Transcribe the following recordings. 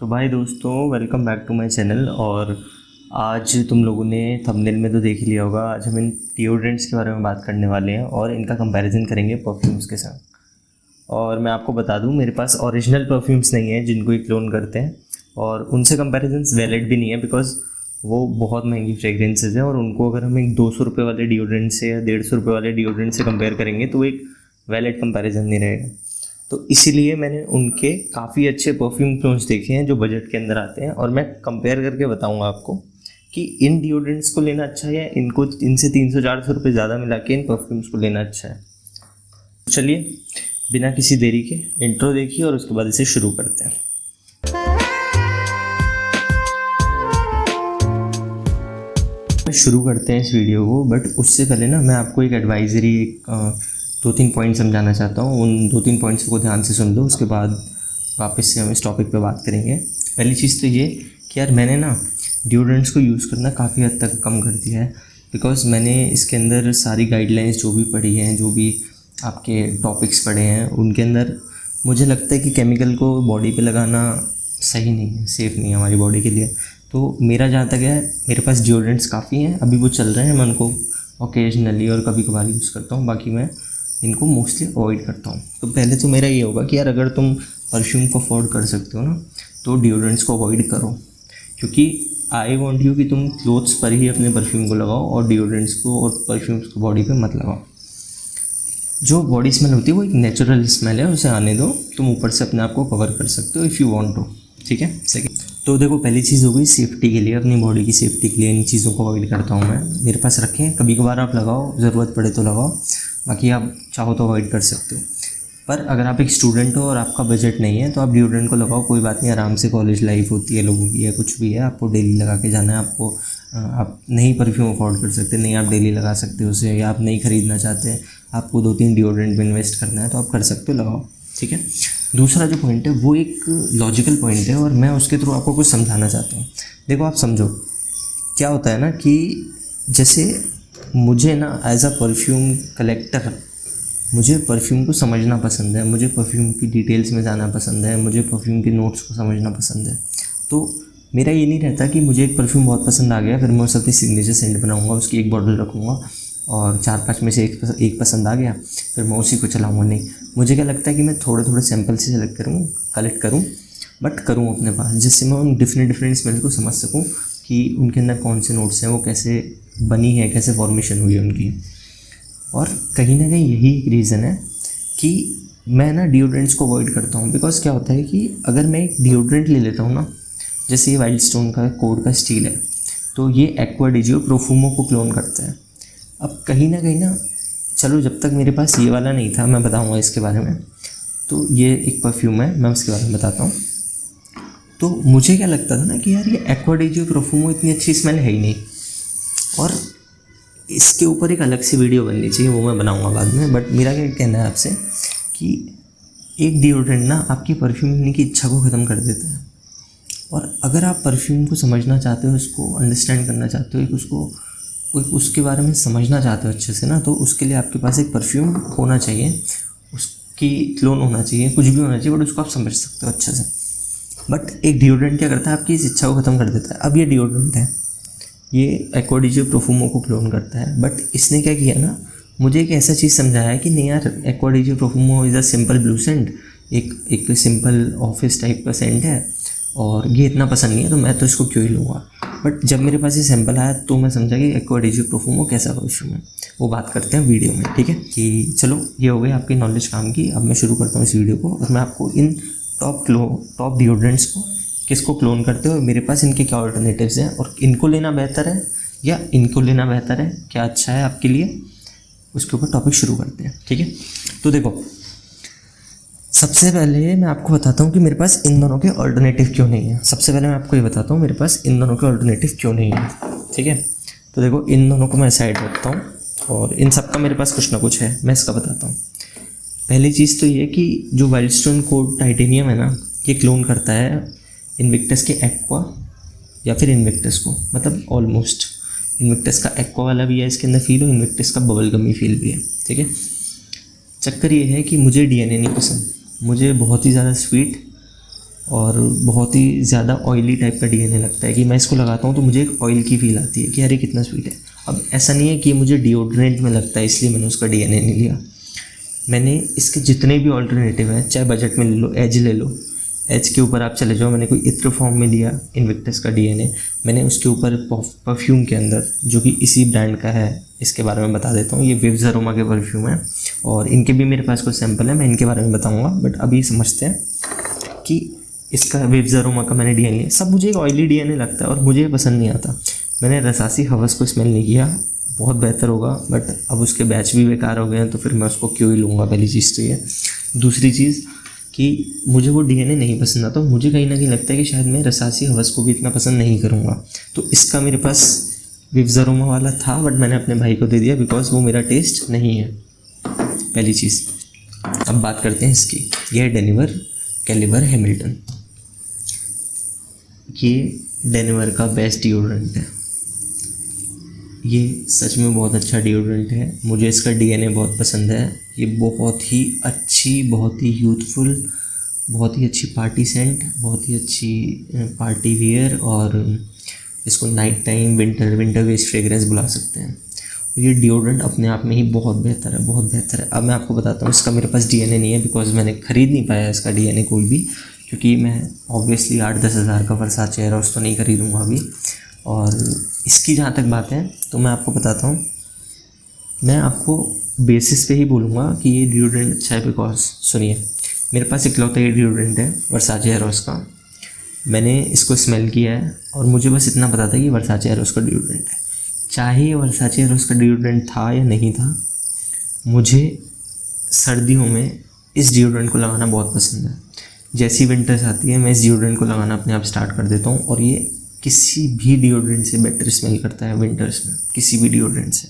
तो भाई दोस्तों, welcome back to my channel. और आज तुम लोगों ने थंबनेल में तो देख ही लिया होगा, आज हम इन डिओड्रेंट्स के बारे में बात करने वाले हैं और इनका कंपैरिजन करेंगे परफ्यूम्स के साथ। और मैं आपको बता दूं, मेरे पास ओरिजिनल परफ्यूम्स नहीं है जिनको ये क्लोन करते हैं, और उनसे कंपैरिजन वैलिड भी नहीं है बिकॉज वो बहुत महंगी फ्रेगरेंसेज हैं। और उनको अगर हम एक 200 रुपये वाले डिओड्रेंट से या 150 रुपये वाले डिओड्रेंट से कंपेयर करेंगे तो एक वैलिड कंपैरिजन नहीं रहेगा। तो इसीलिए मैंने उनके काफ़ी अच्छे परफ्यूम क्लोन्स देखे हैं जो बजट के अंदर आते हैं, और मैं कंपेयर करके बताऊंगा आपको कि इन डिओड्रेंट्स को लेना अच्छा है या इनको इनसे 300-400 रुपये ज़्यादा मिला के इन परफ्यूम्स को लेना अच्छा है। चलिए बिना किसी देरी के इंट्रो देखिए और उसके बाद इसे शुरू करते हैं। शुरू करते हैं इस वीडियो को, बट उससे पहले ना मैं आपको एक एडवाइजरी, एक 2-3 पॉइंट समझाना चाहता हूँ। उन 2-3 पॉइंट्स को ध्यान से सुन लो, उसके बाद वापस से हम इस टॉपिक पे बात करेंगे। पहली चीज़ तो ये कि यार मैंने ना डिओड्रेंट्स को यूज़ करना काफ़ी हद तक कम कर दिया है, बिकॉज़ मैंने इसके अंदर सारी गाइडलाइंस जो भी पढ़ी हैं, जो भी आपके टॉपिक्स पढ़े हैं, उनके अंदर मुझे लगता है कि केमिकल को बॉडी पे लगाना सही नहीं है, सेफ़ नहीं है हमारी बॉडी के लिए। तो मेरा जहाँ तक है, मेरे पास डिओड्रेंट्स काफ़ी हैं, अभी वो चल रहे हैं, मैं उनको ओकेजनली और कभी कभार यूज़ करता हूँ, बाकी मैं इनको मोस्टली अवॉइड करता हूँ। तो पहले तो मेरा ये होगा कि यार अगर तुम परफ्यूम को अफोर्ड कर सकते हो ना, तो डिओड्रेंट्स को अवॉइड करो, क्योंकि आई वॉन्ट यू कि तुम क्लोथ्स पर ही अपने परफ्यूम को लगाओ और डिओड्रेंट्स को और परफ्यूम्स को बॉडी पे मत लगाओ। जो बॉडी स्मेल होती है वो एक नेचुरल स्मेल है, उसे आने दो, तुम ऊपर से अपने आप को कवर कर सकते हो इफ़ यू वांट टू। ठीक है। सेकंड तो देखो, पहली चीज़ हो गई सेफ्टी के लिए, अपनी बॉडी की सेफ्टी के लिए इन चीज़ों को अवॉइड करता हूँ मैं। मेरे पास रखें, कभी कभार आप लगाओ, ज़रूरत पड़े तो लगाओ, बाकी आप चाहो तो अवॉइड कर सकते हो। पर अगर आप एक स्टूडेंट हो और आपका बजट नहीं है तो आप डिओड्रेंट को लगाओ, कोई बात नहीं, आराम से कॉलेज लाइफ होती है लोगों की, या कुछ भी है, आपको डेली लगा के जाना है। आपको आप नहीं परफ्यूम अफोर्ड कर सकते, नहीं आप डेली लगा सकते हो उसे, या आप नहीं ख़रीदना चाहते, आपको 2-3 डिओड्रेंट में इन्वेस्ट करना है, तो आप कर सकते हो, लगाओ। ठीक है। दूसरा जो पॉइंट है वो एक लॉजिकल पॉइंट है और मैं उसके थ्रू आपको कुछ समझाना चाहता हूँ। देखो, आप समझो क्या होता है ना, कि जैसे मुझे ना एज अ परफ्यूम कलेक्टर, मुझे परफ्यूम को समझना पसंद है, मुझे परफ्यूम की डिटेल्स में जाना पसंद है, मुझे परफ्यूम के नोट्स को समझना पसंद है। तो मेरा ये नहीं रहता कि मुझे एक परफ्यूम बहुत पसंद आ गया, फिर मैं उस अपनी सिग्नेचर सेंट बनाऊंगा, उसकी एक बॉटल रखूँगा और 4-5 में से एक पसंद आ गया, फिर मैं उसी को चलाऊँगा। नहीं, मुझे क्या लगता है कि मैं थोड़े थोड़े सैम्पल से सेलेक्ट करूँ, कलेक्ट करूँ, बट करूँ अपने पास, जिससे मैं उन डिफरेंट स्मेल को समझ सकूँ कि उनके अंदर कौन से नोट्स हैं, वो कैसे बनी है, कैसे फॉर्मेशन हुई है उनकी। और कहीं ना कहीं यही एक रीज़न है कि मैं ना डिओड्रेंट्स को अवॉइड करता हूँ, बिकॉज क्या होता है कि अगर मैं एक डिओड्रेंट ले लेता हूँ ना, जैसे ये वाइल्ड स्टोन का कोड का स्टील है, तो ये एक्वा डी जी प्रोफूमो को क्लोन करता है। अब कहीं ना चलो, जब तक मेरे पास ये वाला नहीं था, मैं बताऊँगा इसके बारे में, तो ये एक परफ्यूम है, मैं उसके बारे में बताता हूँ। तो मुझे क्या लगता था ना कि यार ये एक्वा डी जी प्रोफूमो इतनी अच्छी स्मेल है ही नहीं, और इसके ऊपर एक अलग सी वीडियो बननी चाहिए, वो मैं बनाऊंगा बाद में। बट मेरा क्या कहना है आपसे कि एक डिओड्रेंट ना आपकी परफ्यूम लेने की इच्छा को ख़त्म कर देता है। और अगर आप परफ्यूम को समझना चाहते हो, उसको अंडरस्टैंड करना चाहते हो, उसके बारे में समझना चाहते हो अच्छे से ना, तो उसके लिए आपके पास एक परफ्यूम होना चाहिए, उसकी क्लोन होना चाहिए, कुछ भी होना चाहिए, बट उसको आप समझ सकते हो अच्छे से। बट एक डिओड्रेंट क्या करता है, आपकी इस इच्छा को ख़त्म कर देता है। अब ये डिओड्रेंट है, ये एक्वा डी जी प्रोफूमो को क्लोन करता है, बट इसने क्या किया ना, मुझे एक ऐसा चीज़ समझाया कि नहीं यार, Acqua di Gio Profumo is a simple blue scent, एक सिंपल ऑफिस टाइप का सेंट है, और ये इतना पसंद नहीं है, तो मैं तो इसको क्यों ही लूँगा। बट जब मेरे पास ये सैंपल आया तो मैं समझा कि एक्वा डी जी प्रोफूमो कैसा परफ्यूम है, वो बात करते हैं वीडियो में। ठीक है, कि चलो ये हो गई आपकी नॉलेज काम की। अब मैं शुरू करता हूँ इस वीडियो को, और मैं आपको इन टॉप डिओड्रेंट्स को किसको क्लोन करते हो, मेरे पास इनके क्या ऑल्टरनेटिव्स हैं, और इनको लेना बेहतर है या इनको लेना बेहतर है, क्या अच्छा है आपके लिए, उसके ऊपर टॉपिक शुरू करते हैं। ठीक है। तो देखो, सबसे पहले मैं आपको बताता हूँ कि मेरे पास इन दोनों के ऑल्टरनेटिव क्यों नहीं है। सबसे पहले मैं आपको ये बताता हूँ मेरे पास इन दोनों के ऑल्टरनेटिव क्यों नहीं है। ठीक है। तो देखो, इन दोनों को मैं साइड रखता हूँ, और इन सब का मेरे पास कुछ ना कुछ है, मैं इसका बताता हूँ। पहली चीज़ तो ये कि जो वाइल्ड स्टोन कोड टाइटेनियम है ना, ये क्लोन करता है इन्विक्टस के एक्वा या फिर इन्विक्टस को, मतलब ऑलमोस्ट इन्विक्टस का एक्वा वाला भी है इसके अंदर फील, और इन्विक्टस का बबल गमी फील भी है। ठीक है। चक्कर ये है कि मुझे डीएनए नहीं पसंद, मुझे बहुत ही ज़्यादा स्वीट और बहुत ही ज़्यादा ऑयली टाइप का डीएनए लगता है कि मैं इसको लगाता हूँ तो मुझे एक ऑयल की फील आती है कि अरे कितना स्वीट है। अब ऐसा नहीं है कि मुझे डिओड्रेंट में लगता है इसलिए मैंने उसका डीएनए नहीं लिया। मैंने इसके जितने भी ऑल्टरनेटिव हैं, चाहे बजट में ले लो, एज ले लो, एज के ऊपर आप चले जाओ, मैंने कोई इत्र फॉर्म में लिया इन्विक्टस का डीएनए। मैंने उसके ऊपर परफ्यूम के अंदर, जो कि इसी ब्रांड का है, इसके बारे में बता देता हूँ। ये विव्स अरोमा के परफ्यूम है और इनके भी मेरे पास कुछ सैंपल है, मैं इनके बारे में बताऊँगा। बट अभी समझते हैं कि इसका विव्स अरोमा का मैंने डीएनए लिया। सब मुझे एक ऑयली डीएनए लगता है और मुझे पसंद नहीं आता। मैंने रसासी हवस को स्मेल नहीं किया, बहुत बेहतर होगा, बट अब उसके बैच भी बेकार हो गए हैं तो फिर मैं उसको क्यों ही लूँगा। पहली चीज़ तो ये। दूसरी चीज़ कि मुझे वो डीएनए नहीं पसंद आता, मुझे कहीं ना कहीं लगता है कि शायद मैं रसासी हवस को भी इतना पसंद नहीं करूँगा। तो इसका मेरे पास विव्स अरोमा वाला था बट मैंने अपने भाई को दे दिया बिकॉज वो मेरा टेस्ट नहीं है, पहली चीज़। अब बात करते हैं इसकी। यह है डेनिवर कैलिबर हैमिल्टन। ये डेनिवर का बेस्ट डिओड्रेंट है। ये सच में बहुत अच्छा डिओड्रेंट है, मुझे इसका डीएनए बहुत पसंद है। ये बहुत ही अच्छी, बहुत ही यूथफुल, बहुत ही अच्छी पार्टी सेंट, बहुत ही अच्छी पार्टी वियर, और इसको night time winter best fragrance बुला सकते हैं। ये डिओड्रेंट अपने आप में ही बहुत बेहतर है, बहुत बेहतर है। अब मैं आपको बताता हूँ, इसका मेरे पास डीएनए नहीं है बिकॉज मैंने ख़रीद नहीं पाया इसका डीएनए कोई भी, क्योंकि मैं ऑब्वियसली 8-10 हज़ार का वर्साचे एरोस तो नहीं खरीदूँगा अभी। और इसकी जहाँ तक बात है तो मैं आपको बताता हूँ, मैं आपको बेसिस पे ही बोलूँगा कि ये डिओड्रेंट अच्छा है बिकॉज सुनिए, मेरे पास इकलौता ये डिओड्रेंट है वर्साचे एरोस का। मैंने इसको स्मेल किया है और मुझे बस इतना पता था कि वर्साचे एरोस का डिओड्रेंट है। चाहे ये वर्साचे एरोस का डिओड्रेंट था या नहीं था, मुझे सर्दियों में इस डिओड्रेंट को लगाना बहुत पसंद है। जैसी विंटर्स आती है मैं इस डिओड्रेंट को लगाना अपने आप स्टार्ट कर देता हूँ और ये किसी भी डिओड्रेंट से बेटर स्मेल करता है विंटर्स में, किसी भी डिओड्रेंट से।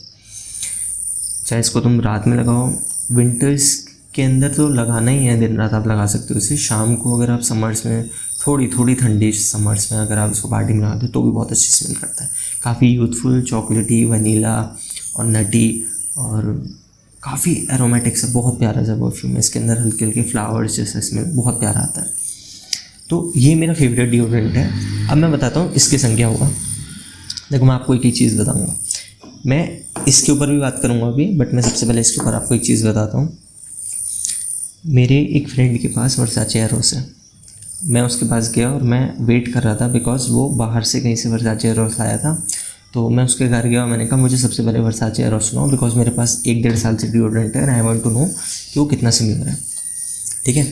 चाहे इसको तुम रात में लगाओ, विंटर्स के अंदर तो लगाना ही है, दिन रात आप लगा सकते हो इसे। शाम को अगर आप समर्स में, थोड़ी ठंडी समर्स में अगर आप इसको पार्टी में लगाते हो तो भी बहुत अच्छी स्मेल करता है। काफ़ी यूथफुल, चॉकलेटी, वनीला और नटी और काफ़ी एरोमेटिक सा, बहुत प्यारा सा परफ्यूम है। इसके अंदर हल्के हल्के फ्लावर्स जैसा स्मेल बहुत प्यारा आता है। तो ये मेरा फेवरेट डिओड्रेंट है। अब मैं बताता हूँ इसके संग क्या होगा। देखो मैं आपको एक ही चीज़ बताऊँगा, मैं इसके ऊपर भी बात करूँगा अभी, बट मैं सबसे पहले इसके ऊपर आपको एक चीज़ बताता हूँ। मेरे एक फ्रेंड के पास वर्साचे एरोस है। मैं उसके पास गया और मैं वेट कर रहा था बिकॉज वो बाहर से कहीं से वर्साचे एरोस लाया था। तो मैं उसके घर गया और मैंने कहा मुझे सबसे पहले वर्साचे एरोस सुनाओ बिकॉज मेरे पास 1-1.5 साल से डिओड्रेंट है and I want to know कि वो कितना सिमिलर है। ठीक है,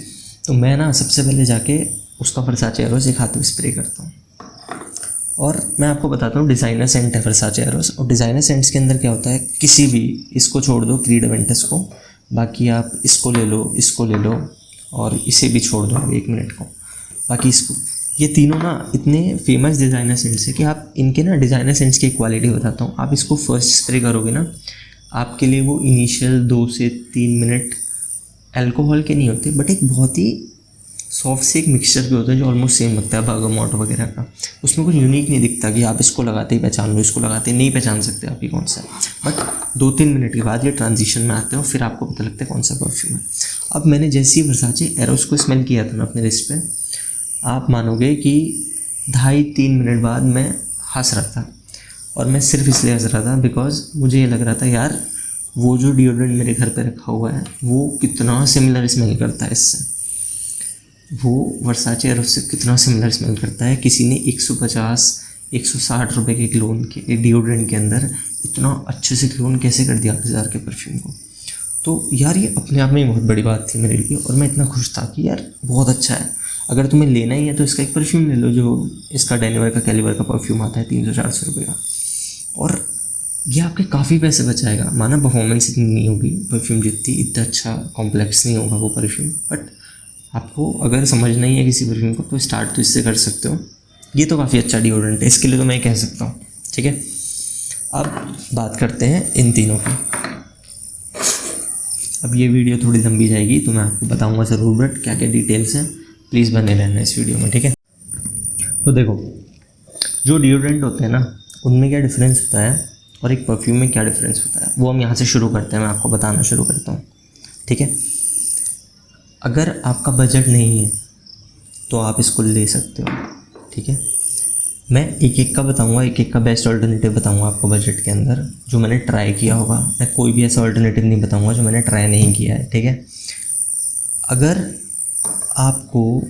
तो मैं ना सबसे पहले जाके उसका वर्साचे एरोस एक हाथ में स्प्रे करता हूँ और मैं आपको बताता हूँ डिज़ाइनर सेंट है वर्साचे एरोस। और डिज़ाइनर सेंट्स के अंदर क्या होता है, किसी भी, इसको छोड़ दो क्रीड अवेंटस को, बाकी आप इसको ले लो, इसको ले लो और इसे भी छोड़ दो 1 मिनट को, बाकी इसको, ये तीनों ना इतने फेमस डिज़ाइनर सेंट्स है कि आप इनके ना डिज़ाइनर सेंट्स की क्वालिटी बताता हूँ। आप इसको फर्स्ट स्प्रे करोगे ना, आपके लिए वो इनिशियल 2 से 3 मिनट अल्कोहल के नहीं होते, बट एक बहुत ही सॉफ्ट से एक मिक्सचर भी होता है जो ऑलमोस्ट सेम लगता है बर्गामोट वगैरह का। उसमें कुछ यूनिक नहीं दिखता कि आप इसको लगाते ही पहचान लो, इसको लगाते ही नहीं पहचान सकते आप ये कौन सा है। बट 2-3 मिनट के बाद ये ट्रांजिशन में आते हैं और फिर आपको पता लगता है कौन सा परफ्यूम है। अब मैंने जैसे ही वर्साचे एरोस को स्मेल किया था ना अपने रिस्ट पे, आप मानोगे कि 2.5-3 मिनट बाद मैं हंस रहा था। और मैं सिर्फ इसलिए हंस रहा था बिकॉज मुझे ये लग रहा था यार वो जो डिओड्रेंट मेरे घर पे रखा हुआ है वो कितना सिमिलर स्मेल करता है इससे, वो वर्साचे एरोस से कितना सिमिलर स्मेल करता है। किसी ने 150-160 रुपये के क्लोन के डिओड्रेंट के अंदर इतना अच्छे से क्लोन कैसे कर दिया 8,000 के परफ्यूम को। तो यार ये अपने आप में ही बहुत बड़ी बात थी मेरे लिए और मैं इतना खुश था कि यार बहुत अच्छा है। अगर तुम्हें लेना ही है तो इसका एक परफ्यूम ले लो, जो इसका डेनिवर का कैलिबर का परफ्यूम आता है 300-400 रुपये का, और ये आपके काफ़ी पैसे बचाएगा। माना परफॉर्मेंस इतनी नहीं होगी परफ्यूम जितनी, इतना अच्छा कॉम्प्लेक्स नहीं होगा वो परफ्यूम, बट आपको अगर समझना ही है किसी परफ्यूम को तो स्टार्ट तो इससे कर सकते हो। ये तो काफ़ी अच्छा डिओड्रेंट है, इसके लिए तो मैं कह सकता हूँ। ठीक है, अब बात करते हैं इन तीनों की। अब ये वीडियो थोड़ी लंबी जाएगी तो मैं आपको बताऊंगा ज़रूर, बट क्या क्या डिटेल्स हैं प्लीज़ बने रहना इस वीडियो में। ठीक है, तो देखो जो डिओड्रेंट होते हैं ना उनमें क्या डिफरेंस होता है और एक परफ्यूम में क्या डिफरेंस होता है वो हम यहाँ से शुरू करते हैं। मैं आपको बताना शुरू करता हूँ। ठीक है, अगर आपका बजट नहीं है तो आप इसको ले सकते हो, ठीक है। मैं एक एक का बताऊंगा, एक एक का बेस्ट ऑल्टरनेटिव बताऊंगा आपको बजट के अंदर, जो मैंने ट्राई किया होगा। मैं कोई भी ऐसा ऑल्टरनेटिव नहीं बताऊंगा जो मैंने ट्राई नहीं किया है, ठीक है। अगर आपको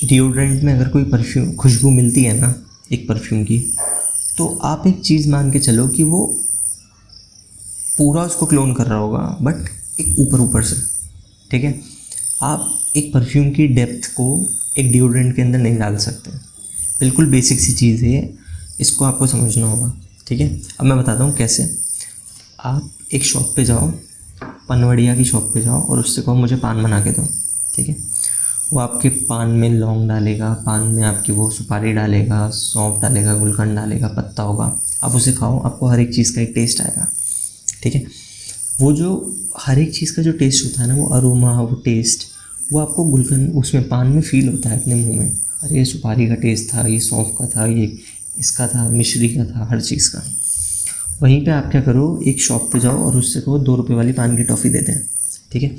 डिओड्रेंट में अगर कोई परफ्यूम खुशबू मिलती है ना, एक परफ्यूम की, तो आप एक चीज़ मान के चलो कि वो पूरा उसको क्लोन कर रहा होगा, बट एक ऊपर ऊपर से, ठीक है। आप एक परफ्यूम की डेप्थ को एक डिओड्रेंट के अंदर नहीं डाल सकते। बिल्कुल बेसिक सी चीज़ है ये, इसको आपको समझना होगा, ठीक है। अब मैं बताता हूँ कैसे। आप एक शॉप पे जाओ, पनवड़िया की शॉप पे जाओ और उससे कहो मुझे पान बना के दो, ठीक है। वो आपके पान में लौंग डालेगा, पान में आपकी वो सुपारी डालेगा, सौंफ डालेगा, गुलकंद डालेगा, पत्ता होगा। आप उसे खाओ, आपको हर एक चीज़ का एक टेस्ट आएगा, ठीक है। वो जो हर एक चीज़ का जो टेस्ट होता है ना, वो अरोमा, वो टेस्ट, वो आपको गुलकंद उसमें पान में फ़ील होता है अपने मुंह में। अरे ये सुपारी का टेस्ट था, ये सौंफ का था, ये इसका था, मिश्री का था, हर चीज़ का। वहीं पे आप क्या करो, एक शॉप पे जाओ और उससे कहो 2 रुपये वाली पान की टॉफ़ी दे दें, ठीक है।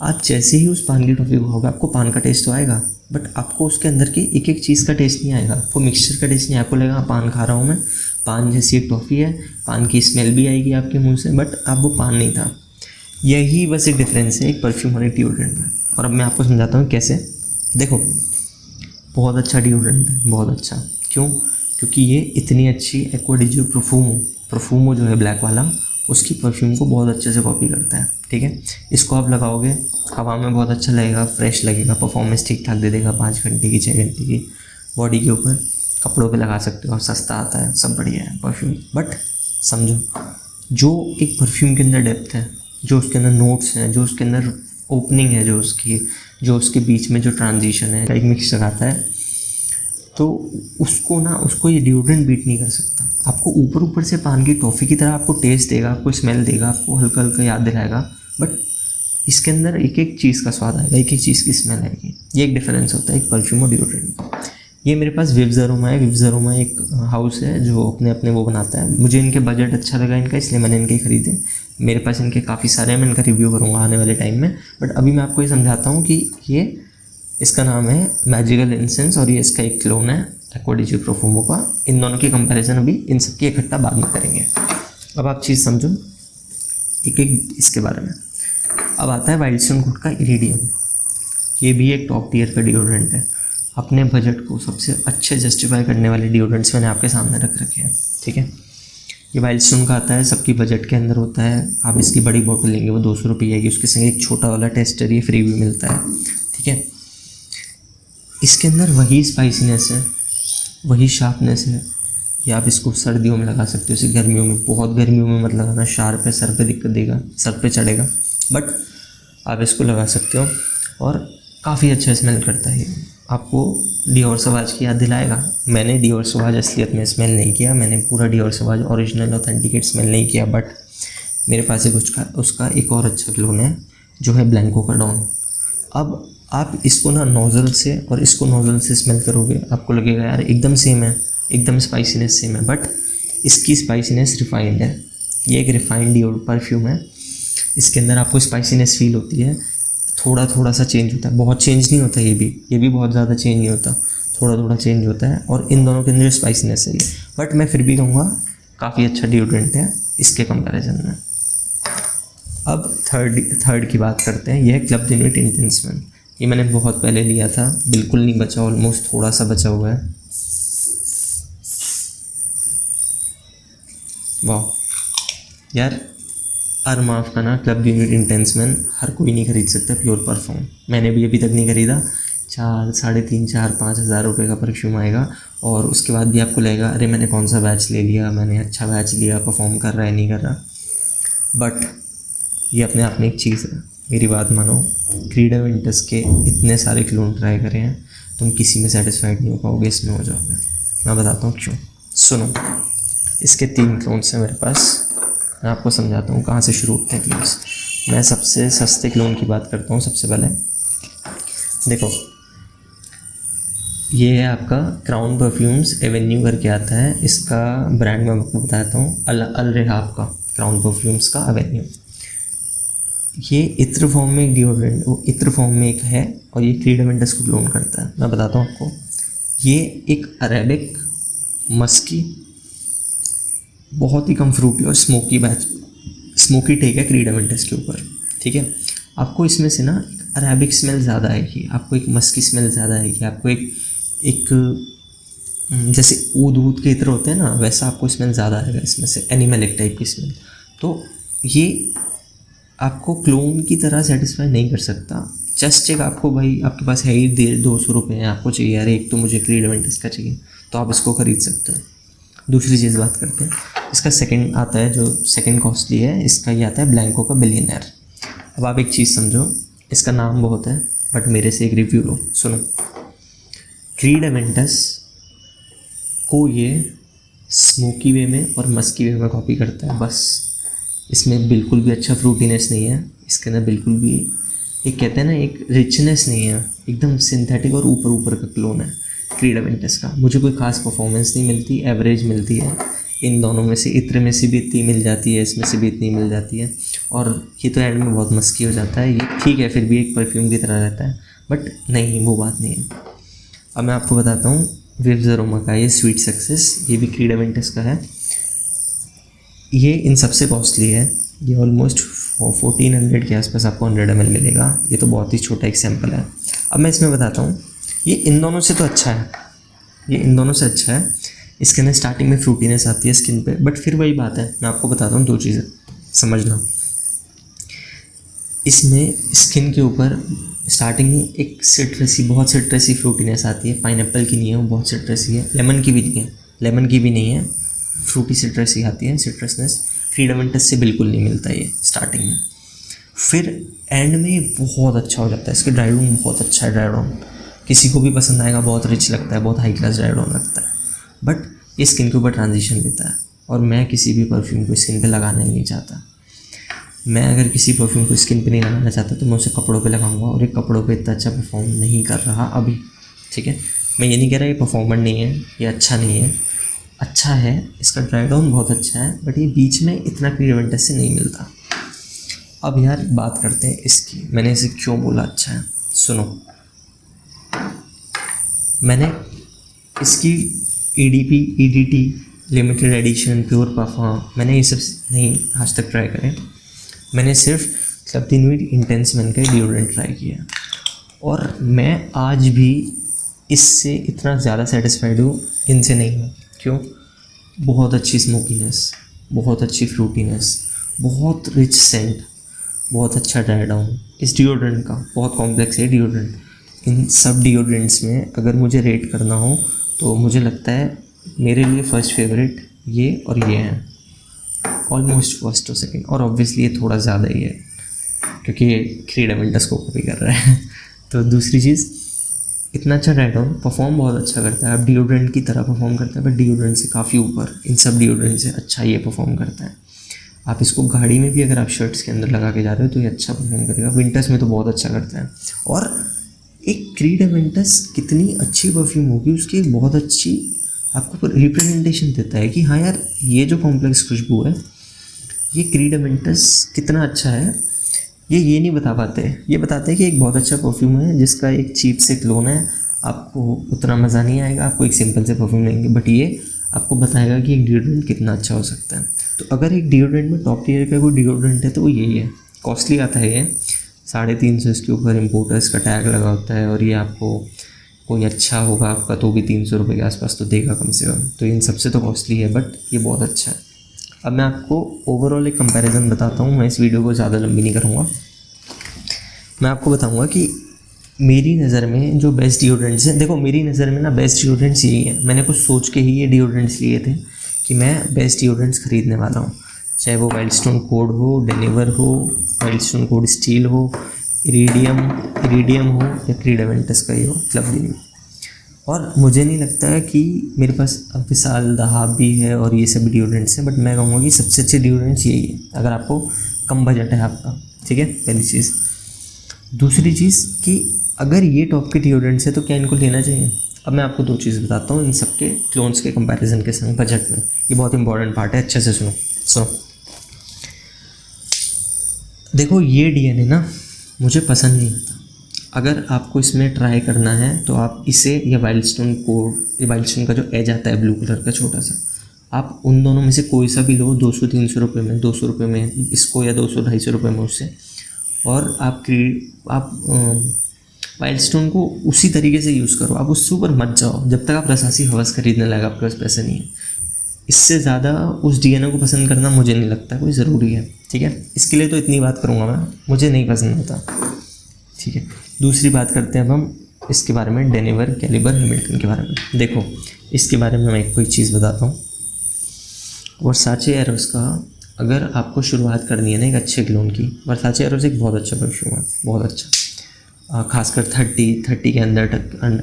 आप जैसे ही उस पान की टॉफ़ी खाओगे, आपको पान का टेस्ट तो आएगा, बट आपको उसके अंदर की एक एक चीज़ का टेस्ट नहीं आएगा, आपको मिक्सचर का टेस्ट नहीं। आपको लगेगा पान खा रहा हूँ मैं, पान जैसी एक टॉफ़ी है, पान की स्मेल भी आएगी आपके मुंह से, बट अब वो पान नहीं था। यही बस एक डिफरेंस है एक परफ्यूम और एक डिओड्रेंट में। और अब मैं आपको समझाता हूँ कैसे। देखो, बहुत अच्छा डिओड्रेंट है, बहुत अच्छा। क्यों? क्योंकि ये इतनी अच्छी एक्वा डि जो प्रोफूमो जो है ब्लैक वाला, उसकी परफ्यूम को बहुत अच्छे से कॉपी करता है, ठीक है। इसको आप लगाओगे, हवा में बहुत अच्छा लगेगा, फ्रेश लगेगा, परफॉर्मेंस ठीक ठाक दे देगा, 5 घंटे की 6 घंटे की बॉडी के ऊपर। कपड़ों पे लगा सकते हो, सस्ता आता है, सब बढ़िया है परफ्यूम। बट समझो, जो एक परफ्यूम के अंदर डेप्थ है, जो उसके अंदर नोट्स हैं, जो उसके अंदर ओपनिंग है, जो उसके बीच में जो ट्रांजिशन है, एक मिक्सचर आता है, तो उसको ये डिओड्रेंट बीट नहीं कर सकता। आपको ऊपर ऊपर से पान की टॉफ़ी की तरह आपको टेस्ट देगा, आपको स्मेल देगा, आपको हल्का हल्का याद दिलाएगा, बट इसके अंदर एक एक चीज़ का स्वाद आएगा, एक एक चीज़ की स्मेल आएगी। ये एक डिफरेंस होता है एक परफ्यूम और डिओड्रेंट का। ये मेरे पास विव्स अरोमा है। विव्स अरोमा एक हाउस है जो अपने अपने वो बनाता है। मुझे इनके बजट अच्छा लगा इनका, इसलिए मैंने इनके खरीदे। मेरे पास इनके काफ़ी सारे हैं, मैं इनका रिव्यू करूँगा आने वाले टाइम में। बट अभी मैं आपको ये समझाता हूँ कि ये इसका नाम है मैजिकल इंसेंस और ये इसका एक क्लोन है एक्वा डि प्रोफूमो का। इन दोनों की कंपैरिजन अभी इन सब की इकट्ठा बाद में करेंगे। अब आप चीज़ समझो एक एक इसके बारे में। अब आता है वाइल्ड स्टोन गुड का इरिडियम। ये भी एक टॉप टियर का डिओड्रेंट है। अपने बजट को सबसे अच्छे जस्टिफाई करने वाले डिओड्रेंट्स मैंने आपके सामने रख रखे हैं, ठीक है। ये वाइल्ड स्टोन का आता है, सबकी बजट के अंदर होता है। आप इसकी बड़ी बोतल लेंगे वो 200 रुपये आएगी, उसके संग एक छोटा वाला टेस्टर ये फ्री भी मिलता है, ठीक है। इसके अंदर वही स्पाइसीनेस है, वही शार्पनेस है। या आप इसको सर्दियों में लगा सकते हो, इसे गर्मियों में, बहुत गर्मियों में मत लगाना, शार्प है, सर पे दिक्कत देगा, सर पे चढ़ेगा। बट आप इसको लगा सकते हो और काफ़ी अच्छा स्मेल करता है। आपको डियोर सवाज की याद दिलाएगा। मैंने डियोर सवाज असलियत में स्मेल नहीं किया, मैंने पूरा डियोर सवाज ओरिजिनल ऑथेंटिकेट स्मेल नहीं किया, बट मेरे पास एक उसका एक और अच्छा क्लोन है जो है ब्लैंको का डॉन। अब आप इसको ना नोज़ल से और इसको नोज़ल से स्मेल करोगे, आपको लगेगा यार एकदम सेम है, एकदम स्पाइसीनेस सेम है, बट इसकी स्पाइसीनेस रिफाइंड है। ये एक रिफाइंड डियोर परफ्यूम है। इसके अंदर आपको स्पाइसीनेस फील होती है, थोड़ा थोड़ा सा चेंज होता है, बहुत चेंज नहीं होता। ये भी बहुत ज़्यादा चेंज नहीं होता, थोड़ा थोड़ा चेंज होता है। और इन दोनों के अंदर स्पाइसीनेस है ये, बट मैं फिर भी कहूँगा काफ़ी अच्छा डिओड्रेंट है इसके कंपैरिजन में। अब थर्ड की बात करते हैं। यह है क्लब द न्यूट इंटेंसमैन। ये मैंने बहुत पहले लिया था, बिल्कुल नहीं बचा, ऑलमोस्ट थोड़ा सा बचा हुआ है। वाह यार, अरमाफ का ना क्लब द न्यूट इंटेंसमैन हर कोई नहीं खरीद सकता प्योर परफ्यूम। मैंने भी अभी तक नहीं खरीदा। 4, 3.5, 4, 5 हज़ार रुपये का परफ्यूम आएगा और उसके बाद भी आपको लगेगा अरे मैंने कौन सा बैच ले लिया, मैंने अच्छा बैच लिया, परफॉर्म कर रहा है नहीं कर रहा। बट ये अपने आप में एक चीज़ है। मेरी बात मानो, क्रीडा विंटर्स के इतने सारे क्लोन ट्राई करे हैं, तुम किसी में सेटिस्फाइड नहीं हो पाओगे, इसमें हो जाओगे। मैं बताता हूँ क्यों, सुनो। इसके 3 क्लोन्स हैं मेरे पास, मैं आपको समझाता हूँ कहाँ से शुरू होते हैं क्लोन्स। मैं सबसे सस्ते क्लोन की बात करता हूँ। सबसे पहले देखो, ये है आपका क्राउन परफ्यूम्स एवेन्यू करके आता है। इसका ब्रांड मैं आपको बताता हूँ, अल रेहाब का क्राउन परफ्यूम्स का एवेन्यू। ये इत्र फॉर्म में एक डिओड्रेंट, वो इत्र फॉर्म में एक है और ये क्रीडामेंटस को क्लोन करता है। मैं बताता हूँ आपको, ये एक अरेबिक मस्की बहुत ही कम फ्रूटी और स्मोकी टेक है क्रीडामेंटस के ऊपर, ठीक है। आपको इसमें से ना अरेबिक स्मेल ज़्यादा आएगी, आपको एक मस्की स्मेल ज़्यादा आएगी, आपको एक जैसे ऊद के इत्र होते हैं ना, वैसा आपको स्मेल ज़्यादा आएगा इसमें से, एनिमलिक टाइप की स्मेल। तो ये आपको क्लोन की तरह सेटिस्फाई नहीं कर सकता। जस्ट एक आपको भाई आपके पास है ही 200 रुपये हैं, आपको चाहिए यार एक तो मुझे क्रीडामेंटस का चाहिए, तो आप इसको ख़रीद सकते हो। दूसरी चीज़ बात करते हैं, इसका सेकंड आता है, जो सेकंड कॉस्टली है, इसका ये आता है ब्लैंको का बिलियनर। अब आप एक चीज़ समझो, इसका नाम बहुत है बट मेरे से एक रिव्यू लो, सुनो। क्रीडामेंटस को ये स्मोकी वे में और मस्की वे में कॉपी करता है बस। इसमें बिल्कुल भी अच्छा फ्रूटीनेस नहीं है, इसके अंदर बिल्कुल भी एक कहते हैं ना एक रिचनेस नहीं है, एकदम सिंथेटिक और ऊपर ऊपर का क्लोन है क्रीडामेंटस का। मुझे कोई खास परफॉर्मेंस नहीं मिलती, एवरेज मिलती है। इन दोनों में से इत्र में से भी इतनी मिल जाती है, इसमें से भी इतनी मिल जाती है, और ये तो एंड में बहुत मस्की हो जाता है। ये ठीक है, फिर भी एक परफ्यूम की तरह रहता है, बट नहीं, वो बात नहीं है। अब मैं आपको बताता हूँ विव्स अरोमा का ये स्वीट सक्सेस, ये भी क्रीडामेंटस का है। ये इन सबसे कॉस्टली है, ये ऑलमोस्ट 1400 के आसपास आपको 100 ml मिलेगा। ये तो बहुत ही छोटा एक सैम्पल है। अब मैं इसमें बताता हूँ, ये इन दोनों से तो अच्छा है, ये इन दोनों से अच्छा है। इसके अंदर स्टार्टिंग में फ्रूटीनेस आती है स्किन पे, बट फिर वही बात है, मैं आपको बताता हूँ 2 चीज़ें समझना। इसमें स्किन के ऊपर स्टार्टिंग में एक सिट्रसी, बहुत सिट्रसी फ्रूटीनेस आती है। पाइनएप्पल की नहीं है, वो बहुत सिट्रसी है। लेमन की भी नहीं है, फ्रूटी सिट्रसी आती है, सिट्रसनेस। क्रीडामेंटस से बिल्कुल नहीं मिलता ये स्टार्टिंग में। फिर एंड में बहुत अच्छा हो जाता है, इसके ड्राई रूम बहुत अच्छा है। ड्राई रूम किसी को भी पसंद आएगा, बहुत रिच लगता है, बहुत हाई क्लास ड्राई रूम लगता है, बट ये स्किन के ऊपर ट्रांजिशन देता है। और मैं किसी भी परफ्यूम को स्किन पे लगाना ही नहीं चाहता। मैं अगर किसी परफ्यूम को स्किन पे नहीं लगाना चाहता तो मैं उसे कपड़ों पे लगाऊंगा, और एक कपड़ों पे इतना अच्छा परफॉर्म नहीं कर रहा अभी, ठीक है। मैं ये नहीं कह रहा ये परफॉर्मर नहीं है, ये अच्छा नहीं है, अच्छा है, इसका ड्राई डाउन बहुत अच्छा है, बट ये बीच में इतना क्रीडामेंटस से नहीं मिलता। अब यार बात करते हैं इसकी, मैंने इसे क्यों बोला अच्छा है, सुनो। मैंने इसकी EDT limited edition, pure perfume, मैंने ये सब नहीं आज तक ट्राई करे। मैंने सिर्फ club the nude intense man का डिओड्रेंट ट्राई किया, और मैं आज भी इससे इतना ज़्यादा सेटिस्फाइड हूँ, इनसे नहीं हूँ। क्यों? बहुत अच्छी स्मोकीनेस, बहुत अच्छी फ्रूटीनेस, बहुत रिच सेंट, बहुत अच्छा ड्राई डाउन इस डिओड्रेंट का। बहुत कॉम्प्लेक्स है डिओड्रेंट। इन सब डिओड्रेंट्स में अगर मुझे रेट करना हो तो मुझे लगता है मेरे लिए फर्स्ट फेवरेट ये और ये हैं, ऑलमोस्ट फर्स्ट और सेकंड, और ऑब्वियसली ये थोड़ा ज़्यादा ही है क्योंकि ये क्रीडामेंटस को कॉपी कर रहा है। तो दूसरी चीज़, इतना अच्छा ड्राई डाउन, परफॉर्म बहुत अच्छा करता है। अब डिओड्रेंट की तरह परफॉर्म करता है, बट डिओड्रेंट से काफ़ी ऊपर, इन सब डिओड्रेंट से अच्छा ये परफॉर्म करता है। आप इसको गाड़ी में भी अगर आप शर्ट्स के अंदर लगा के जा रहे हो तो ये अच्छा परफॉर्म करेगा। विंटर्स में तो बहुत अच्छा करता है। और एक क्रीडामेंटस कितनी अच्छी परफ्यूम होगी, उसकी एक बहुत अच्छी आपको रिप्रेजेंटेशन देता है कि हाँ यार, ये जो कॉम्प्लेक्स खुशबू है, ये क्रीडामेंटस कितना अच्छा है। ये नहीं बता पाते, ये बताते हैं कि एक बहुत अच्छा परफ्यूम है जिसका एक चीप से क्लोन है, आपको उतना मज़ा नहीं आएगा, आपको एक सिंपल से परफ्यूम लेंगे, बट ये आपको बताएगा कि एक डिओड्रेंट कितना अच्छा हो सकता है। तो अगर एक डिओड्रेंट में टॉप टियर का कोई डिओड्रेंट है तो वो यही है। कॉस्टली आता है ये, 350 इसके ऊपर इम्पोर्टर्स का टैग लगा होता है, और ये आपको कोई अच्छा होगा आपका तो भी 300 रुपये के आसपास तो देगा कम से कम। तो इन सबसे तो कॉस्टली है, बट ये बहुत अच्छा है। अब मैं आपको ओवरऑल एक कंपैरिजन बताता हूँ, मैं इस वीडियो को ज़्यादा लंबी नहीं करूँगा। मैं आपको बताऊँगा कि मेरी नज़र में जो बेस्ट डिओड्रेंट्स हैं, देखो मेरी नज़र में ना बेस्ट डिओड्रेंट्स यही है। मैंने कुछ सोच के ही ये डिओड्रेंट्स लिए थे कि मैं बेस्ट डिओड्रेंट्स ख़रीदने वाला हूँ, चाहे वो वाइल्ड स्टोन कोड हो, डेनिवर हो, वाइल्ड स्टोन कोड स्टील हो, इरिडियम हो, या क्रीडामेंटस का ही हो, क्लब द न्यूड। और मुझे नहीं लगता है कि मेरे पास विशाल दहाब भी है और ये सब डिओड्रेंट्स हैं, बट मैं कहूँगा कि सबसे अच्छे डिओड्रेंट्स यही है अगर आपको कम बजट है आपका, ठीक है, पहली चीज़। दूसरी चीज़ कि अगर ये टॉप के डिओड्रेंट्स है तो क्या इनको लेना चाहिए। अब मैं आपको 2 चीज़ बताता हूँ इन सब के क्लोन्स के कंपैरिजन के संग बजट में। ये बहुत इंपॉर्टेंट पार्ट है, अच्छे से सुनो। देखो ये DNA ना मुझे पसंद नहीं आता। अगर आपको इसमें ट्राई करना है तो आप इसे या वाइल्डस्टोन कोड, वाइल्डस्टोन का जो एज आता है ब्लू कलर का छोटा सा, आप उन दोनों में से कोई सा भी लो 200-300 रुपये में, 200 रुपये में इसको या 200-250 रुपये में उससे, और आप वाइल्डस्टोन को उसी तरीके से यूज़ करो। आप उससे ऊपर मत जाओ जब तक आप रसासी हवस खरीदने लगा आपके पास पैसे नहीं है। इससे ज़्यादा उस DNA को पसंद करना मुझे नहीं लगता कोई ज़रूरी है, ठीक है। इसके लिए तो इतनी बात करूँगा मैं, मुझे नहीं पसंद होता, ठीक है। दूसरी बात करते हैं अब हम इसके बारे में, डेनिवर, कैलिबर, हैमिल्टन के बारे में। देखो इसके बारे में मैं एक कोई चीज़ बताता हूँ। वर्साचे एरोस का अगर आपको शुरुआत करनी है ना एक अच्छे क्लोन की, वर्साचे एरोस एक बहुत अच्छा परफ्यूम है, बहुत अच्छा, खासकर 30 के अंडर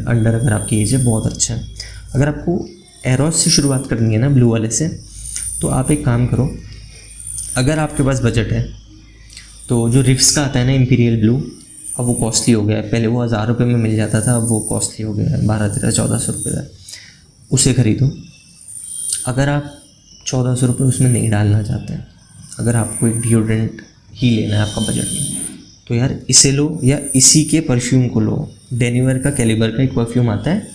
अगर आपकी एज है, बहुत अच्छा है। अगर आपको एरोस से शुरुआत करनी है ना ब्लू वाले से, तो आप एक काम करो, अगर आपके पास बजट है तो जो रिफ्स का आता है ना इम्पीरियल ब्लू, अब वो कॉस्टली हो गया है, पहले वो 1000 रुपये में मिल जाता था, अब वो कॉस्टली हो गया है 1200-1400 रुपये का, उसे ख़रीदो। अगर आप 1400 रुपये उसमें नहीं डालना चाहते हैं, अगर आपको एक डिओड्रेंट ही लेना है, आपका बजट नहीं, तो यार इसे लो या इसी के परफ्यूम को लो। डेनिवर का कैलिबर का एक परफ्यूम आता है,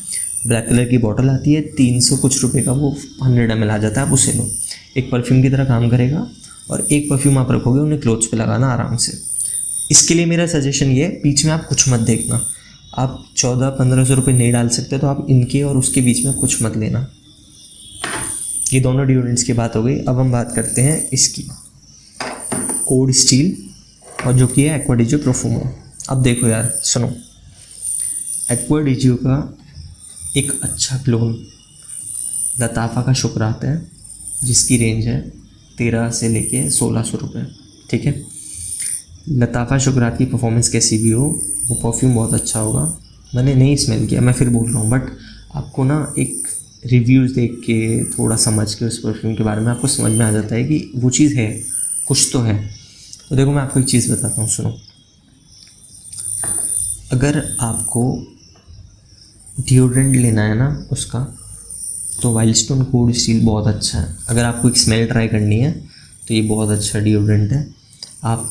ब्लैक कलर की बॉटल आती है, 300 कुछ रुपये का, वो 100 ml आ जाता है, आप उसे लो। एक परफ्यूम की तरह काम करेगा, और एक परफ्यूम आप रखोगे उन्हें क्लोथ्स पे लगाना आराम से। इसके लिए मेरा सजेशन ये, बीच में आप कुछ मत देखना। आप 1400-1500 रुपये नहीं डाल सकते तो आप इनके और उसके बीच में कुछ मत लेना। ये दोनों डिओड्रेंट्स की बात हो गई। अब हम बात करते हैं इसकी, कोड स्टील, और जो कि है एक्वा डी जी प्रोफुमो। अब देखो यार सुनो, एक्वा डी जी का एक अच्छा क्लोन लताफ़ा का शुक्रात है, जिसकी रेंज है 13 से लेके 1600 रुपये, ठीक है। लताफ़ा शुक्रात की परफॉर्मेंस कैसी भी हो, वो परफ्यूम बहुत अच्छा होगा। मैंने नहीं स्मेल किया, मैं फिर बोल रहा हूँ, बट आपको ना एक रिव्यूज़ देख के थोड़ा समझ के उस परफ्यूम के बारे में आपको समझ में आ जाता है कि वो चीज़ है, कुछ तो है। तो देखो मैं आपको एक चीज़ बताता हूँ, सुनो। अगर आपको डिओड्रेंट लेना है ना उसका, तो वाइल्डस्टोन कोड स्टील बहुत अच्छा है। अगर आपको एक स्मेल ट्राई करनी है तो ये बहुत अच्छा डिओड्रेंट है। आप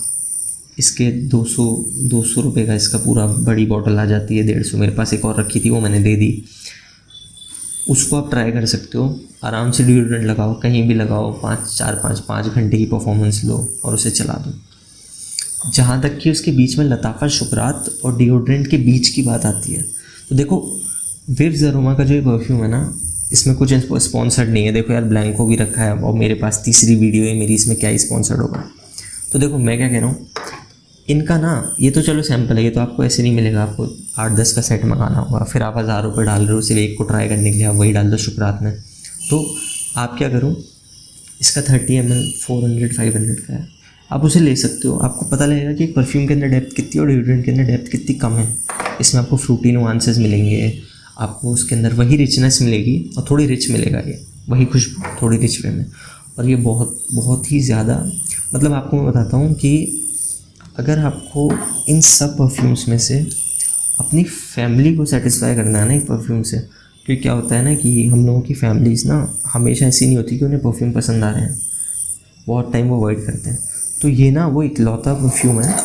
इसके 200 रुपये का इसका पूरा बड़ी बॉटल आ जाती है, 150, मेरे पास एक और रखी थी वो मैंने दे दी, उसको आप ट्राई कर सकते हो। आराम से डिओड्रेंट लगाओ, कहीं भी लगाओ, 5 घंटे की परफॉर्मेंस लो और उसे चला दो। जहाँ तक कि उसके बीच में लताफ़ा शुक्रात और डिओड्रेंट के बीच की बात आती है, तो देखो विव्स अरोमा का जो ये परफ्यूम है ना, इसमें कुछ स्पॉन्सर्ड नहीं है। देखो यार ब्लैंको भी रखा है, और मेरे पास तीसरी वीडियो है मेरी, इसमें क्या ही स्पॉन्सर्ड होगा। तो देखो मैं क्या कह रहा हूँ, इनका ना ये तो चलो सैम्पल है, ये तो आपको ऐसे नहीं मिलेगा, आपको 8-10 का सेट मंगाना होगा, फिर आप 1000 रुपये डाल रहे हो सिर्फ एक को ट्राई करने के लिए, आप वही डाल दो शुक्रात में। तो आप क्या करो, इसका 30 ml 400-500 का है, आप उसे ले सकते हो। आपको पता लगेगा कि परफ्यूम के अंदर डेप्थ कितनी और डिओड्रेंट के अंदर डेप्थ कितनी कम है। इसमें आपको फ्रूटी नुआंसेस मिलेंगे, आपको उसके अंदर वही रिचनेस मिलेगी, और थोड़ी रिच मिलेगा, ये वही खुशबू थोड़ी रिच वे में। और ये बहुत बहुत ही ज़्यादा, मतलब आपको मैं बताता हूँ कि अगर आपको इन सब परफ्यूम्स में से अपनी फैमिली को सेटिस्फाई करना है ना एक परफ्यूम से, क्योंकि क्या होता है ना कि हम लोगों की फैमिलीज़ ना हमेशा ऐसी नहीं होती कि उन्हें परफ्यूम पसंद आ रहे हैं, बहुत टाइम वो अवॉइड करते हैं। तो ये ना वो इकलौता परफ्यूम है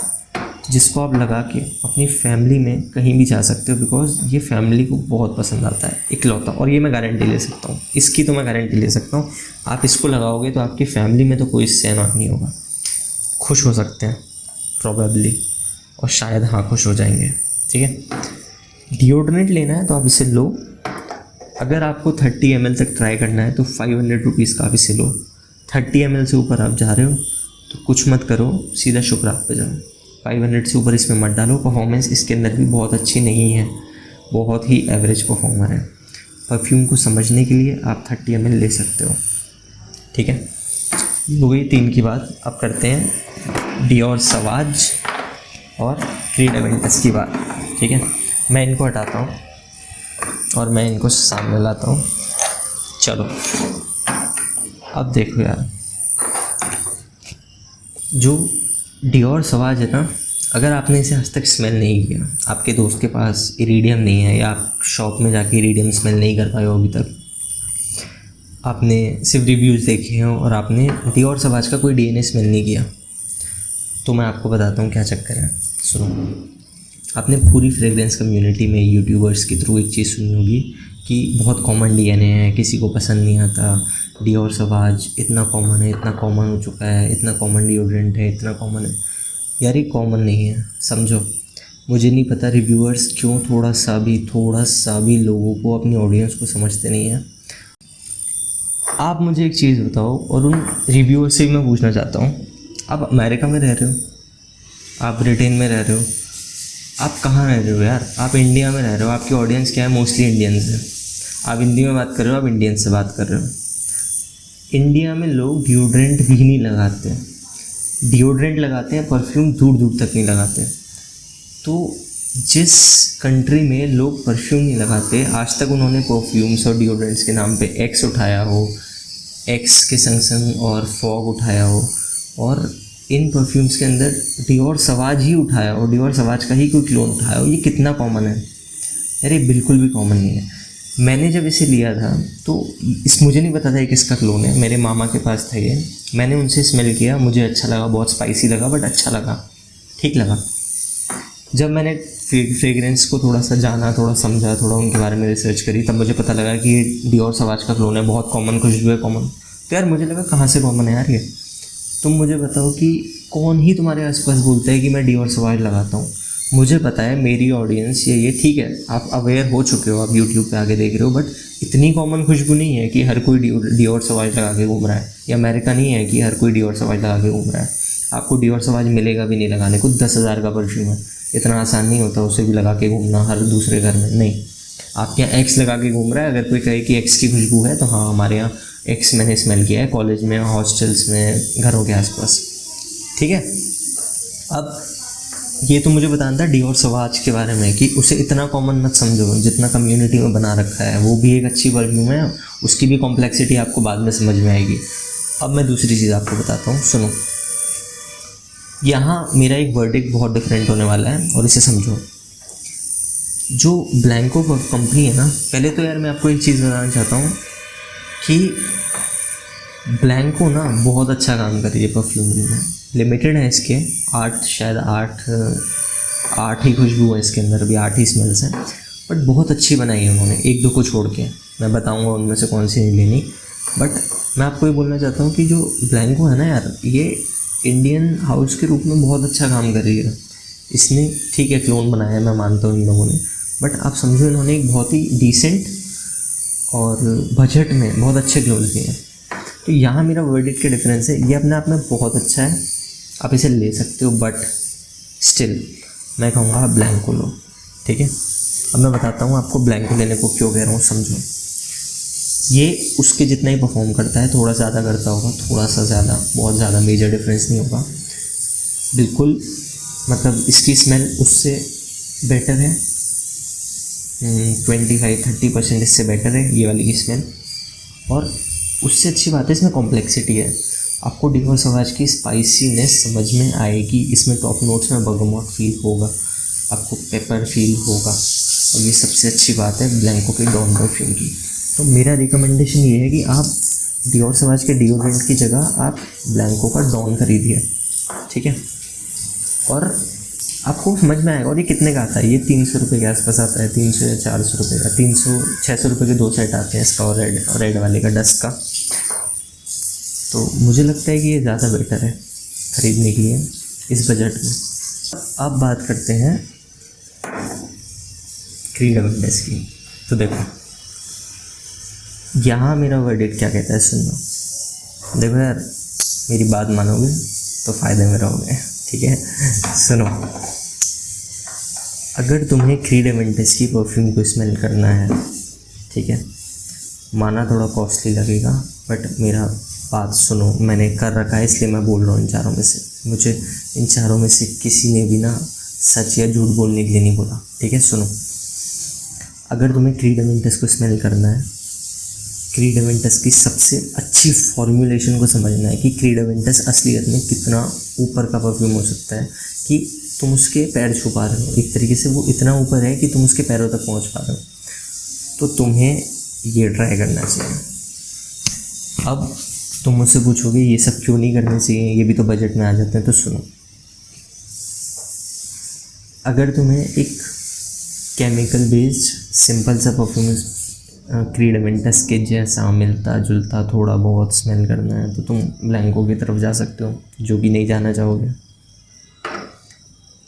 जिसको आप लगा के अपनी फैमिली में कहीं भी जा सकते हो, बिकॉज ये फैमिली को बहुत पसंद आता है, इकलौता। और ये मैं गारंटी ले सकता हूँ, इसकी तो मैं गारंटी ले सकता हूँ, आप इसको लगाओगे तो आपकी फैमिली में तो कोई सहन नहीं होगा, खुश हो सकते हैं प्रॉबेबली, और शायद हाँ खुश हो जाएंगे, ठीक है। डिओड्रेंट लेना है तो आप इसे लो। अगर आपको 30 ml तक ट्राई करना है तो 500 रुपीज़ का आप इसे लो। 30 ml से ऊपर आप जा रहे हो तो कुछ मत करो, सीधा शुक्रात पे जाओ। 500 से ऊपर इसमें मत डालो। परफॉर्मेंस इसके अंदर भी बहुत अच्छी नहीं है, बहुत ही एवरेज परफॉर्मर है। परफ्यूम को समझने के लिए आप 30 ml ले सकते हो, ठीक है। हो गई 3 की बात। अब करते हैं डियोर सवाज और क्रीड एवेंटस की बात, ठीक है। मैं इनको हटाता हूँ और मैं इनको सामने लाता हूँ। चलो अब देखो यार, जो डियोर सवाज है ना, अगर आपने इसे आज तक स्मेल नहीं किया, आपके दोस्त के पास इरिडियम नहीं है, या आप शॉप में जाके इरिडियम स्मेल नहीं कर पाए हो अभी तक, आपने सिर्फ रिव्यूज़ देखे हैं और आपने डियोर सवाज का कोई DNA स्मेल नहीं किया, तो मैं आपको बताता हूँ क्या चक्कर है। सुनो, आपने पूरी फ्रेगरेंस कम्युनिटी में यूट्यूबर्स के थ्रू एक चीज़ सुनी होगी कि बहुत कॉमन डीएनए है, किसी को पसंद नहीं आता, डियोर सवाज इतना कॉमन है, इतना कॉमन हो चुका है, इतना कॉमन डिओड्रेंट है, इतना कॉमन है। यार ये कॉमन नहीं है, समझो। मुझे नहीं पता रिव्यूअर्स क्यों थोड़ा सा भी लोगों को, अपनी ऑडियंस को समझते नहीं हैं। आप मुझे एक चीज़ बताओ, और उन रिव्यूअर से भी मैं पूछना चाहता हूँ, आप अमेरिका में रह रहे हो, आप ब्रिटेन में रह रहे हो, आप कहाँ रह रहे हो यार? आप इंडिया में रह रहे हो, आपकी ऑडियंस क्या है? मोस्टली इंडियंस है। आप हिंदी में बात कर रहे हो, आप इंडियन से बात कर रहे हो। इंडिया में लोग डिओड्रेंट भी नहीं लगाते हैं, डिओड्रेंट लगाते हैं, परफ्यूम दूर दूर तक नहीं लगाते। तो जिस कंट्री में लोग परफ्यूम नहीं लगाते, आज तक उन्होंने परफ्यूम्स और डिओड्रेंट्स के नाम पे एक्स उठाया हो, एक्स के संग संग और फॉग उठाया हो, और इन परफ्यूम्स के अंदर डियोर सवाज ही उठाया हो, डियोर सवाज का ही कोई क्लोन उठाया हो, ये कितना कॉमन है? अरे बिल्कुल भी कॉमन नहीं है। मैंने जब इसे लिया था तो मुझे नहीं पता था ये किसका क्लोन है। मेरे मामा के पास था ये, मैंने उनसे स्मेल किया, मुझे अच्छा लगा, बहुत स्पाइसी लगा, बट अच्छा लगा, ठीक लगा। जब मैंने फ्रेगरेंस को थोड़ा सा जाना, थोड़ा समझा, थोड़ा उनके बारे में रिसर्च करी, तब मुझे पता लगा कि ये डियोर सवाज का क्लोन है, बहुत कॉमन खुशबू है, कॉमन। तो यार मुझे लगा कहाँ से कॉमन है यार ये? तुम मुझे बताओ कि कौन ही तुम्हारे आसपास बोलता है कि मैं डियोर सवाज लगाता हूँ? मुझे पता है मेरी ऑडियंस ये ठीक है, आप अवेयर हो चुके हो, आप यूट्यूब पे आके देख रहे हो, बट इतनी कॉमन खुशबू नहीं है कि हर कोई डियोर सवाज लगा के घूम रहा है, या अमेरिका नहीं है कि हर कोई डियोर सवाज लगा के घूम रहा है। आपको डियोर सवाज मिलेगा भी नहीं लगाने को, 10,000 का परफ्यूम है, इतना आसान नहीं होता उसे भी लगा के घूमना हर दूसरे घर में। नहीं, आपके यहाँ एक्स लगा के घूम रहा है, अगर कोई कहे कि एक्स की खुशबू है तो हाँ, हमारे यहाँ एक्स मैंने स्मेल किया है, कॉलेज में, हॉस्टल्स में, घरों के आसपास, ठीक है। अब ये तो मुझे बताना था डियोर सवाज के बारे में कि उसे इतना कॉमन मत समझो जितना कम्युनिटी में बना रखा है। वो भी एक अच्छी परफ्यूम है, उसकी भी कॉम्प्लेक्सिटी आपको बाद में समझ में आएगी। अब मैं दूसरी चीज़ आपको बताता हूँ, सुनो। यहाँ मेरा एक वर्डिक्ट बहुत डिफरेंट होने वाला है, और इसे समझो। जो ब्लैंको कंपनी है ना, पहले तो यार मैं आपको एक चीज़ बताना चाहता हूँ कि ब्लैंको ना बहुत अच्छा काम कर रही है परफ्यूमरी में। लिमिटेड है इसके 8, शायद 8 ही खुशबू है इसके अंदर, अभी 8 ही स्मेल्स हैं, बट बहुत अच्छी बनाई है उन्होंने, 1-2 को छोड़ के। मैं बताऊंगा उनमें से कौन सी नहीं लेनी, बट मैं आपको ये बोलना चाहता हूँ कि जो ब्लैंको है ना यार, ये इंडियन हाउस के रूप में बहुत अच्छा काम कर रही है। इसने ठीक है क्लोन बनाया है, मैं मानता हूँ इन लोगों ने, बट आप समझो इन्होंने एक बहुत ही डिसेंट और बजट में बहुत अच्छे क्लोन किए हैं। तो यहाँ मेरा वर्डिक्ट के डिफरेंस है, ये अपने आप में बहुत अच्छा है, आप इसे ले सकते हो, बट स्टिल मैं कहूँगा ब्लैंको लो, ठीक है। अब मैं बताता हूँ आपको ब्लैंको लेने को क्यों कह रहा हूँ, समझो। ये उसके जितना ही परफॉर्म करता है, थोड़ा ज़्यादा करता होगा, थोड़ा सा ज़्यादा, बहुत ज़्यादा मेजर डिफरेंस नहीं होगा बिल्कुल। मतलब इसकी स्मेल उससे बेटर है, 25-30% इससे बेटर है ये वाली की स्मेल, और उससे अच्छी बात है इसमें कॉम्प्लेक्सिटी है। आपको डियोर सवाज की स्पाइसीनेस समझ में आएगी, इसमें टॉप नोट्स में बर्गमोट फील होगा, आपको पेपर फील होगा, और ये सबसे अच्छी बात है ब्लैंको के डॉन परफ्यूम की। तो मेरा रिकमेंडेशन ये है कि आप डियोर सवाज के डिओड्रेंट की जगह आप ब्लैंको का डॉन खरीदिए, ठीक है। और आपको समझ में आएगा। और ये कितने का आता है? ये 300 रुपये के आसपास आता है, 300 या 400 रुपये का, 300-600 रुपये के 2 सेट आते हैं इसका, और रेड वाले का, डस्ट का। तो मुझे लगता है कि ये ज़्यादा बेटर है ख़रीदने के लिए इस बजट में। अब बात करते हैं क्रीड अवेंडस की। तो देखो यहाँ मेरा वर्डिक्ट क्या कहता है, सुनो। देखो यार, मेरी बात मानोगे तो फ़ायदे में रहोगे, ठीक है। सुनो, अगर तुम्हें क्रीड अवेंडस की परफ्यूम को स्मेल करना है, ठीक है, माना थोड़ा कॉस्टली लगेगा, बट मेरा बात सुनो, मैंने कर रखा है इसलिए मैं बोल रहा हूँ इन चारों में से। मुझे इन चारों में से किसी ने भी ना सच या झूठ बोलने के लिए नहीं बोला, ठीक है। सुनो, अगर तुम्हें क्रीड अवेंडस को स्मेल करना है, क्रीड अवेंडस की सबसे अच्छी फॉर्मूलेशन को समझना है कि क्रीड अवेंडस असलियत में कितना ऊपर का परफ्यूम हो सकता है कि तुम उसके पैर छू पा रहे हो। एक तरीके से वो इतना ऊपर है कि तुम उसके पैरों तक पहुंच पा रहे हो। तो तुम्हें ये ट्राई करना चाहिए। अब तुम मुझसे पूछोगे ये सब क्यों नहीं करने चाहिए, ये भी तो बजट में आ जाते हैं। तो सुनो, अगर तुम्हें एक केमिकल बेस्ड सिंपल सा परफ्यूम क्रीड एवेंटस के जैसा मिलता जुलता थोड़ा बहुत स्मेल करना है तो तुम ब्लैंको की तरफ जा सकते हो, जो कि नहीं जाना चाहोगे।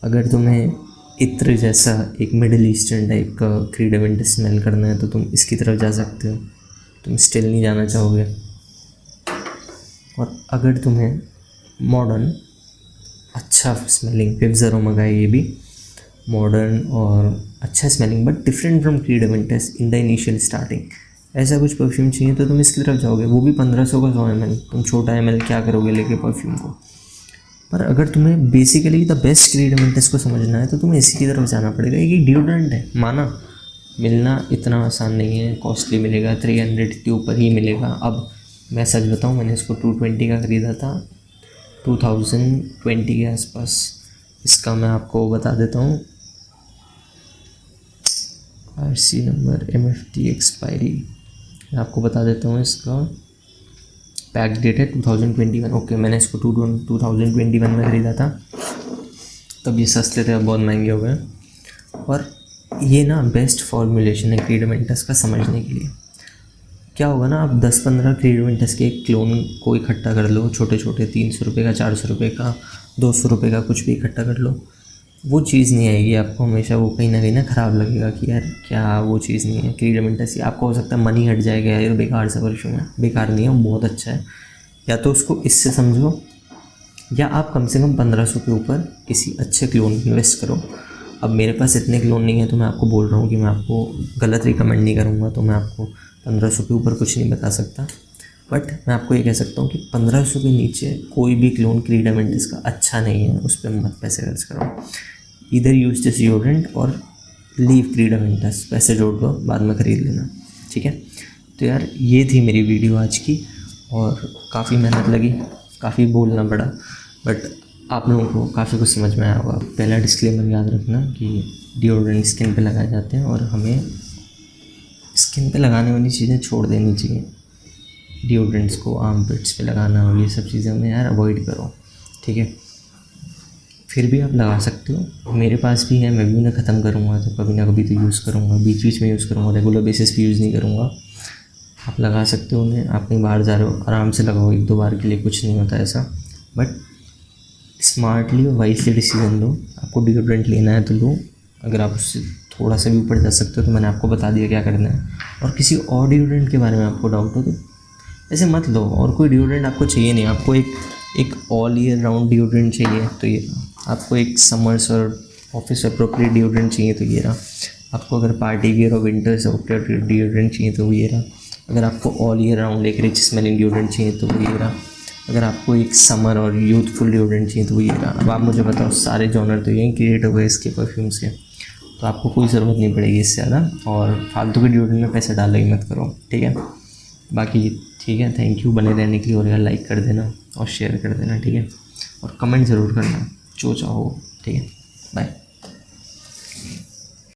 अगर तुम्हें इत्र जैसा एक मिडिल ईस्टर्न टाइप का क्रीड एवेंटस स्मेल करना है तो तुम इसकी तरफ जा सकते हो, तुम स्टिल नहीं जाना चाहोगे। और अगर तुम्हें मॉडर्न अच्छा स्मेलिंग पिव्स अरोमा का है, ये भी मॉडर्न और अच्छा smelling but different from creed Aventus in the initial starting, ऐसा कुछ परफ्यूम चाहिए तो तुम इसकी तरफ जाओगे। वो भी 1500 का 100 ml, तुम छोटा ml क्या करोगे लेके परफ्यूम को। पर अगर तुम्हें basically the best creed Aventus को समझना है तो तुम्हें इसी की तरफ जाना पड़ेगा। एक डिओड्रेंट है, माना मिलना इतना आसान नहीं है, कॉस्टली मिलेगा, 300 के ऊपर ही मिलेगा। अब मैं सच बताऊँ, मैंने इसको 220 का ख़रीदा था, 2020 के आसपास। इसका मैं आपको बता देता हूँ, RC नंबर, MFT एक्सपायरी, मैं आपको बता देता हूँ। इसका पैक डेट है 2021। ओके, मैंने इसको 2021 में ख़रीदा था, तब ये सस्ते थे, अब बहुत महंगे हो गए। और ये ना बेस्ट फॉर्मुलेशन है क्रीड एवेंटस का समझने के लिए। क्या होगा ना, आप 10-15 क्रीड एवेंटस के एक क्लोन को इकट्ठा कर लो, छोटे छोटे 300 रुपये का, 400 रुपये का, 200 रुपये का, कुछ भी इकट्ठा कर लो, वो चीज़ नहीं आएगी आपको। हमेशा वो कहीं ना ख़राब लगेगा कि यार क्या वो चीज़ नहीं है। क्रीड एवेंटस ही आपको हो सकता है मनी हट जाएगा, यार बेकार सा परफ्यूम है। बेकार नहीं है, वो बहुत अच्छा है। या तो उसको इससे समझो, या आप कम से कम 1500 के ऊपर किसी अच्छे क्लोन इन्वेस्ट करो। अब मेरे पास इतने क्लोन नहीं है तो मैं आपको बोल रहा हूँ कि मैं आपको गलत रिकमेंड नहीं करूँगा, तो मैं आपको 1500 के ऊपर कुछ नहीं बता सकता। बट मैं आपको ये कह सकता हूँ कि 1500 के नीचे कोई भी क्लोन क्रीड एवेंटस का अच्छा नहीं है, उस पर मत पैसे खर्च करो। इधर यूज दिस डिओड्रेंट और लीव क्रीड एवेंटस, पैसे जोड़ दो, बाद में ख़रीद लेना, ठीक है। तो यार ये थी मेरी वीडियो आज की, और काफ़ी मेहनत लगी, काफ़ी बोलना पड़ा, बट आप लोगों को काफ़ी कुछ समझ में आया होगा। पहला डिस्क्लेमर याद रखना कि डिओड्रेंट स्किन पे लगाए जाते हैं और हमें स्किन पे लगाने वाली चीज़ें छोड़ देनी चाहिए। डिओड्रेंट्स को आर्मपिट्स पे लगाना और ये सब चीज़ें हमें यार अवॉइड करो, ठीक है। फिर भी आप लगा सकते हो, मेरे पास भी है, मैं भी उन्हें ख़त्म करूँगा तो कभी ना कभी तो यूज़ करूँगा, बीच बीच में यूज़ करूँगा, रेगुलर बेसिस पे यूज़ नहीं करूँगा। आप लगा सकते हो उन्हें, आप कहीं बाहर जा रहे हो आराम से लगाओ, 1-2 बार के लिए कुछ नहीं होता ऐसा। बट स्मार्टली और वाइसली डिसीजन लो। आपको डिओड्रेंट लेना है तो लो, अगर आप उससे थोड़ा सा भी ऊपर जा सकते हो तो मैंने आपको बता दिया क्या करना है। और किसी और डिओड्रेंट के बारे में आपको डाउट हो तो ऐसे मत लो, और कोई डिओड्रेंट आपको चाहिए नहीं। आपको एक ऑल ईयर राउंड डिओड्रेंट चाहिए तो ये रहा। आपको एक समर्स और ऑफिस अप्रोप्रिएट डिओड्रेंट चाहिए तो ये रहा। आपको अगर पार्टी वियर और विंटर्स अप्रोप्रिएट डिओड्रेंट चाहिए तो वो ये रहा। अगर आपको ऑल ईयर राउंड एक रिच स्मेलिंग डिओड्रेंट चाहिए तो वो ये रहा। अगर आपको एक समर और यूथफुल डिओड्रेंट चाहिए तो वो ये रहा। अब आप मुझे बताओ, सारे जॉनर तो यही क्रिएट हो गए इसके परफ्यूम से, तो आपको कोई ज़रूरत नहीं पड़ेगी इससे ज़्यादा। और फालतू के डिओड्रेंट में पैसे डालने की मत करो, ठीक है। बाकी ठीक है, थैंक यू बने रहने के लिए, और यार लाइक कर देना और शेयर कर देना, ठीक है। और कमेंट ज़रूर करना जो चाहो, ठीक है। बाय।